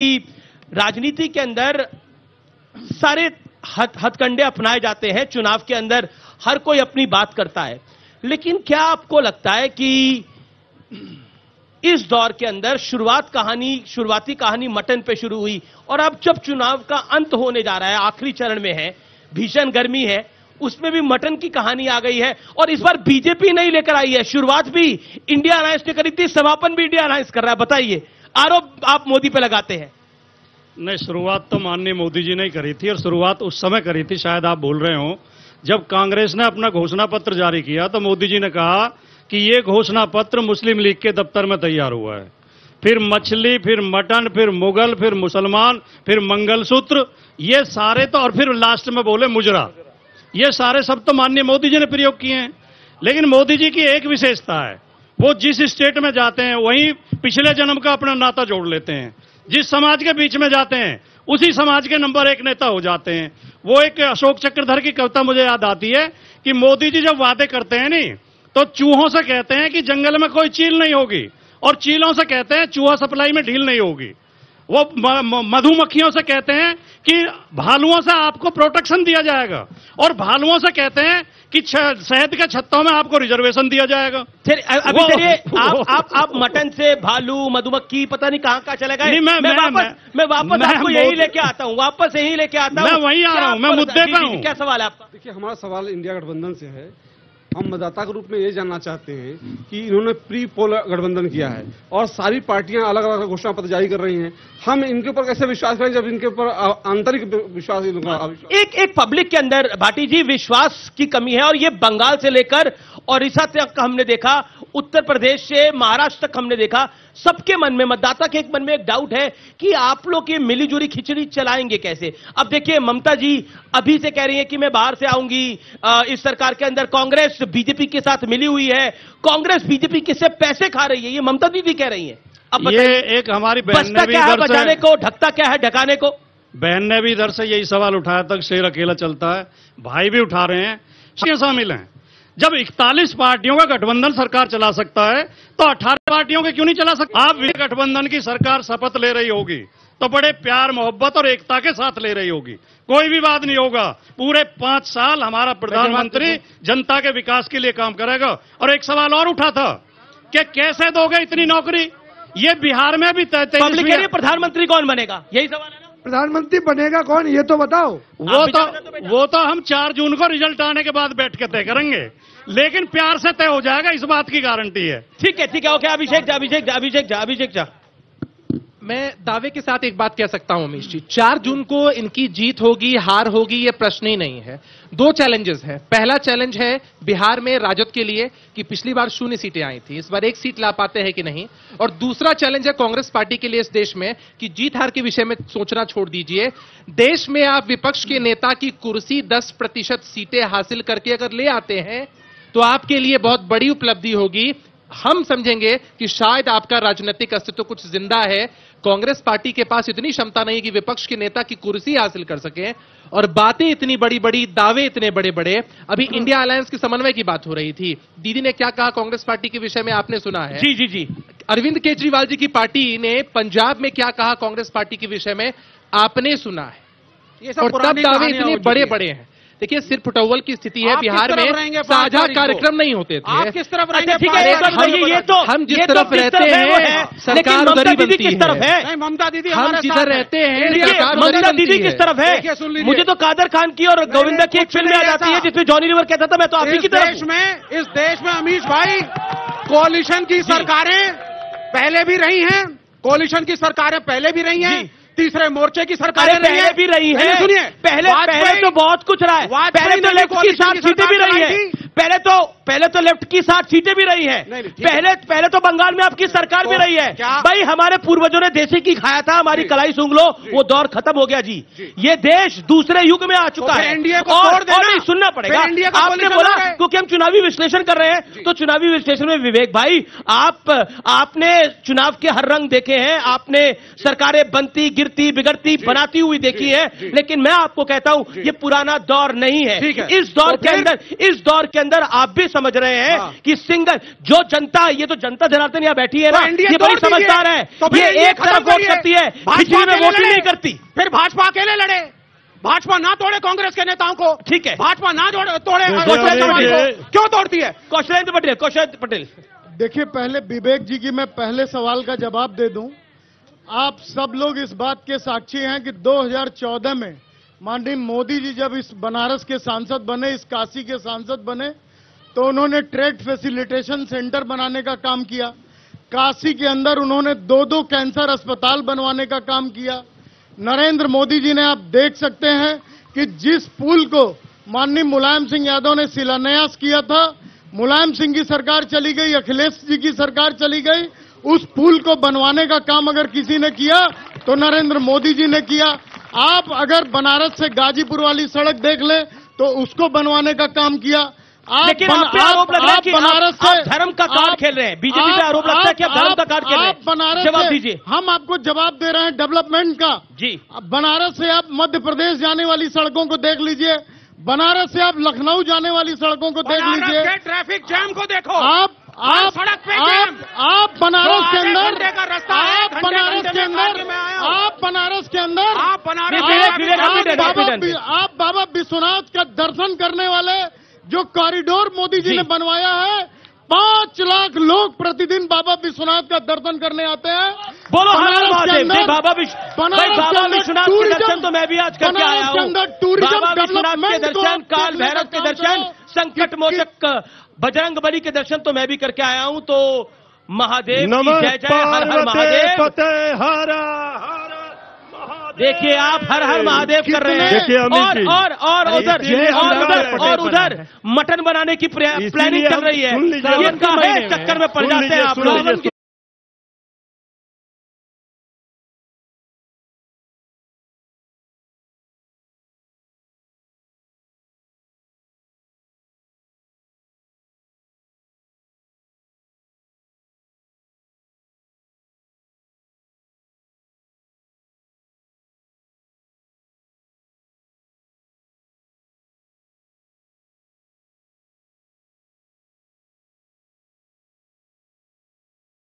कि राजनीति के अंदर सारे हथकंडे अपनाए जाते हैं। चुनाव के अंदर हर कोई अपनी बात करता है, लेकिन क्या आपको लगता है कि इस दौर के अंदर शुरुआती कहानी मटन पे शुरू हुई और अब जब चुनाव का अंत होने जा रहा है, आखिरी चरण में है, भीषण गर्मी है, उसमें भी मटन की कहानी आ गई है और इस बार बीजेपी नहीं लेकर आई है। शुरुआत भी इंडिया अलायंस ने करी थी, समापन भी इंडिया अलायंस कर रहा है। बताइए, आरोप आप मोदी पे लगाते हैं। नहीं, शुरुआत तो माननीय मोदी जी ने करी थी और शुरुआत उस समय करी थी, शायद आप भूल रहे हो, जब कांग्रेस ने अपना घोषणा पत्र जारी किया तो मोदी जी ने कहा कि ये घोषणा पत्र मुस्लिम लीग के दफ्तर में तैयार हुआ है। फिर मछली, फिर मटन, फिर मुगल, फिर मुसलमान, फिर मंगलसूत्र, ये सारे तो, और फिर लास्ट में बोले मुजरा, ये सारे सब तो माननीय मोदी जी ने प्रयोग किए हैं। लेकिन मोदी जी की एक विशेषता है, वो जिस स्टेट में जाते हैं वहीं पिछले जन्म का अपना नाता जोड़ लेते हैं। जिस समाज के बीच में जाते हैं उसी समाज के नंबर 1 नेता हो जाते हैं। वो एक अशोक चक्रधर की कविता मुझे याद आती है कि मोदी जी जब वादे करते हैं नहीं तो चूहों से कहते हैं कि जंगल में कोई चील नहीं होगी और चीलों से कहते हैं चूहा सप्लाई में ढील नहीं होगी। वो मधुमक्खियों से कहते हैं कि भालुओं से आपको प्रोटेक्शन दिया जाएगा और भालुओं से कहते हैं कि शहद के छत्तों में आपको रिजर्वेशन दिया जाएगा। अभी चलिए, आप मटन से भालू, मधुमक्खी, पता नहीं कहां चले गए। मैं वापस आपको यही लेके आता हूं, वापस यही लेके आता हूं। मैं वहीं आ रहा हूं, मैं मुद्दे पे हूं। क्या सवाल है आपका? देखिए, हमारा सवाल इंडिया गठबंधन से है। हम मतदाता के रूप में ये जानना चाहते हैं कि इन्होंने प्री पोल गठबंधन किया है और सारी पार्टियां अलग अलग घोषणा पत्र जारी कर रही हैं। हम इनके ऊपर कैसे विश्वास करें जब इनके ऊपर आंतरिक विश्वास एक पब्लिक के अंदर भाटी जी विश्वास की कमी है। और ये बंगाल से लेकर ओडिशा तक हमने देखा, उत्तर प्रदेश से महाराष्ट्र तक हमने देखा, सबके मन में, मतदाता के एक मन में एक डाउट है कि आप लोग ये मिलीजुली खिचड़ी चलाएंगे कैसे। अब देखिए, ममता जी अभी से कह रही है कि मैं बाहर से आऊंगी, इस सरकार के अंदर कांग्रेस बीजेपी के साथ मिली हुई है, कांग्रेस बीजेपी किससे पैसे खा रही है, ये ममता दीदी कह रही है। अब ये एक हमारी बहन ने भी क्या है बचाने को, ढकता क्या है ढकाने को। बहन ने भी इधर से यही सवाल उठाया था, शेर अकेला चलता है, भाई भी उठा रहे हैं, शामिल हैं। जब 41 पार्टियों का गठबंधन सरकार चला सकता है तो 18 पार्टियों के क्यों नहीं चला सकता। आप गठबंधन की सरकार शपथ ले रही होगी तो बड़े प्यार, मोहब्बत और एकता के साथ ले रही होगी, कोई विवाद नहीं होगा। पूरे 5 साल हमारा प्रधानमंत्री जनता के विकास के लिए काम करेगा। और एक सवाल और उठा था कि कैसे दोगे इतनी नौकरी, ये बिहार में भी प्रधानमंत्री कौन बनेगा, यही सवाल है ना। प्रधानमंत्री बनेगा कौन, ये तो बताओ। वो तो हम 4 जून को रिजल्ट आने के बाद बैठ के तय करेंगे, लेकिन प्यार से तय हो जाएगा, इस बात की गारंटी है। ठीक है, ओके। अभिषेक झा, मैं दावे के साथ एक बात कह सकता हूं अमीश जी, 4 जून को इनकी जीत होगी, हार होगी, ये प्रश्न ही नहीं है। 2 चैलेंजेस हैं। पहला चैलेंज है बिहार में राजद के लिए कि पिछली बार 0 सीटें आई थी, इस बार 1 सीट ला पाते हैं कि नहीं। और दूसरा चैलेंज है कांग्रेस पार्टी के लिए इस देश में कि जीत हार के विषय में सोचना छोड़ दीजिए। देश में आप विपक्ष के नेता की कुर्सी 10% सीटें हासिल करके अगर ले आते हैं तो आपके लिए बहुत बड़ी उपलब्धि होगी। हम समझेंगे कि शायद आपका राजनीतिक अस्तित्व कुछ जिंदा है। कांग्रेस पार्टी के पास इतनी क्षमता नहीं कि विपक्ष के नेता की कुर्सी हासिल कर सके, और बातें इतनी बड़ी बड़ी, दावे इतने बड़े बड़े। अभी इंडिया अलायंस के समन्वय की बात हो रही थी, दीदी ने क्या कहा कांग्रेस पार्टी के विषय में आपने सुना है। जी। अरविंद केजरीवाल जी की पार्टी ने पंजाब में क्या कहा कांग्रेस पार्टी के विषय में आपने सुना है। ये सब और तब दावे इतने बड़े बड़े हैं। देखिए, सिर्फ फुटबॉल की स्थिति है बिहार में, साझा कार्यक्रम नहीं होते थे। आप किस तरफ रहेंगे? ठीक है, ये तो हम जिस तरफ रहते हैं सरकार उधर ही बनती है। ममता दीदी हम जिधर रहते हैं ममता दीदी किस तरफ है? मुझे तो कादर खान की और गोविंदा की एक फिल्म याद आती है जिसमें जॉनी लीवर कहता था मैं तो आप ही की तरफ। इस देश में अमीश भाई, कोalition की सरकारें पहले भी रही हैं, कोalition की सरकारें पहले भी रही हैं, तीसरे मोर्चे की सरकारें पहले भी रही है। सुनिए, पहले तो बहुत कुछ रहा है। पहले तो लेफ्ट की 60 सीटें भी रही है। पहले तो लेफ्ट की 60 सीटें भी रही है। पहले तो बंगाल में आपकी सरकार भी रही है। भाई, हमारे पूर्वजों ने देसी की खाया था, हमारी कलाई सूंघ लो, वो दौर खत्म हो गया जी। ये देश दूसरे युग में आ चुका है। और नहीं सुनना पड़ेगा। आपने बोला क्योंकि हम चुनावी विश्लेषण कर रहे हैं, तो चुनावी विश्लेषण में विवेक भाई, आपने चुनाव के हर रंग देखे हैं, आपने सरकारें बनती, गिरती, बिगड़ती, बनाती हुई देखी है। लेकिन मैं आपको कहता हूं, ये पुराना दौर नहीं है। इस दौर के अंदर अंदर आप भी समझ रहे हैं कि सिंगल जो जनता, ये तो जनता जनार्दन यहाँ बैठी है ना, ये बड़ी समझदार है, ये एक तरफ वोट करती है, पिछली में वोट ही नहीं करती। फिर भाजपा अकेले लड़े, भाजपा ना तोड़े कांग्रेस के नेताओं को। ठीक है, भाजपा ना तोड़े क्यों तोड़ती है? कौशलेंद्र पटेल, देखिए, पहले विवेक जी की मैं पहले सवाल का जवाब दे दूं। आप सब लोग इस बात के साक्षी हैं कि 2014 में माननीय मोदी जी जब इस बनारस के सांसद बने, इस काशी के सांसद बने, तो उन्होंने ट्रेड फैसिलिटेशन सेंटर बनाने का काम किया। काशी के अंदर उन्होंने 2 कैंसर अस्पताल बनवाने का काम किया। नरेंद्र मोदी जी ने, आप देख सकते हैं कि जिस पुल को माननीय मुलायम सिंह यादव ने शिलान्यास किया था, मुलायम सिंह की सरकार चली गई, अखिलेश जी की सरकार चली गई, उस पुल को बनवाने का काम अगर किसी ने किया तो नरेंद्र मोदी जी ने किया। आप अगर बनारस से गाजीपुर वाली सड़क देख लें तो उसको बनवाने का काम किया। लेकिन आप पे आरोप लग रहा है कि आप धर्म का कार्ड खेल रहे हैं। बीजेपी पे आरोप लगता है कि आप धर्म का कार्ड खेल रहे हैं। बनारस जवाब दीजिए। हम आपको जवाब दे रहे हैं डेवलपमेंट का। जी, बनारस से आप मध्य प्रदेश जाने वाली सड़कों को देख लीजिए, बनारस से आप लखनऊ जाने वाली सड़कों को देख लीजिए, ट्रैफिक जैम को देखो। आप सड़क पे बनारस के अंदर, का रास्ता, आप बनारस के अंदर, आप बाबा विश्वनाथ का दर्शन करने वाले जो कॉरिडोर मोदी जी ने बनवाया है, 5 लाख लोग प्रतिदिन बाबा विश्वनाथ का दर्शन करने आते हैं। बोलो बाबा विश्वनाथ के दर्शन तो मैं भी आज करके आया हूँ। बाबा विश्वनाथ के दर्शन, काल भैरव के दर्शन, संकट मोचक बजरंग बली के दर्शन तो मैं भी करके आया हूँ। तो महादेव की जय जय, हर हर महादेव। देखिए, आप हर हर महादेव कर रहे हैं और उधर मटन बनाने की प्लानिंग चल रही है। ये कहाँ है, चक्कर में पड़ जाते हैं आप लोग।